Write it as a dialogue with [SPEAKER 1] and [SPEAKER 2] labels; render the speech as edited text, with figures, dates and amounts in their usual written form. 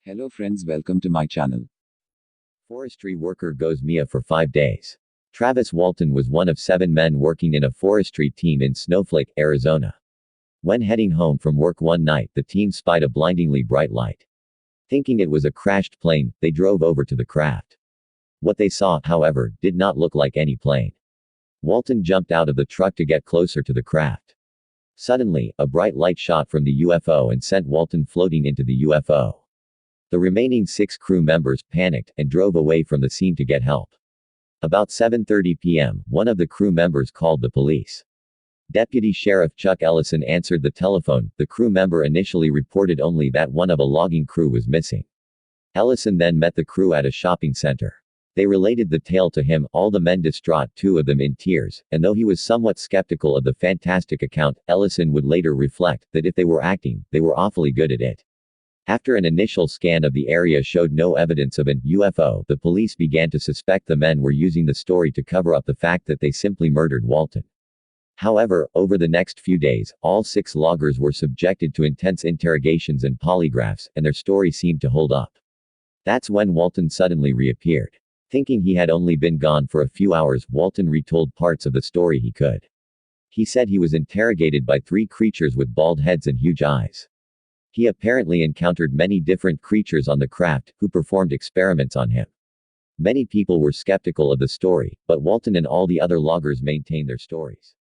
[SPEAKER 1] Hello friends, welcome to my channel.
[SPEAKER 2] Forestry worker goes Mia for 5 days. Travis Walton was one of 7 men working in a forestry team in Snowflake, Arizona. When heading home from work one night, the team spied a blindingly bright light. Thinking it was a crashed plane, they drove over to the craft. What they saw, however, did not look like any plane. Walton jumped out of the truck to get closer to the craft. Suddenly, a bright light shot from the UFO and sent Walton floating into the UFO. The remaining 6 crew members panicked and drove away from the scene to get help. About 7:30 p.m., one of the crew members called the police. Deputy Sheriff Chuck Ellison answered the telephone. The crew member initially reported only that one of a logging crew was missing. Ellison then met the crew at a shopping center. They related the tale to him, all the men distraught, 2 of them in tears, and though he was somewhat skeptical of the fantastic account, Ellison would later reflect that if they were acting, they were awfully good at it. After an initial scan of the area showed no evidence of an UFO, the police began to suspect the men were using the story to cover up the fact that they simply murdered Walton. However, over the next few days, all 6 loggers were subjected to intense interrogations and polygraphs, and their story seemed to hold up. That's when Walton suddenly reappeared. Thinking he had only been gone for a few hours, Walton retold parts of the story he could. He said he was interrogated by 3 creatures with bald heads and huge eyes. He apparently encountered many different creatures on the craft, who performed experiments on him. Many people were skeptical of the story, but Walton and all the other loggers maintained their stories.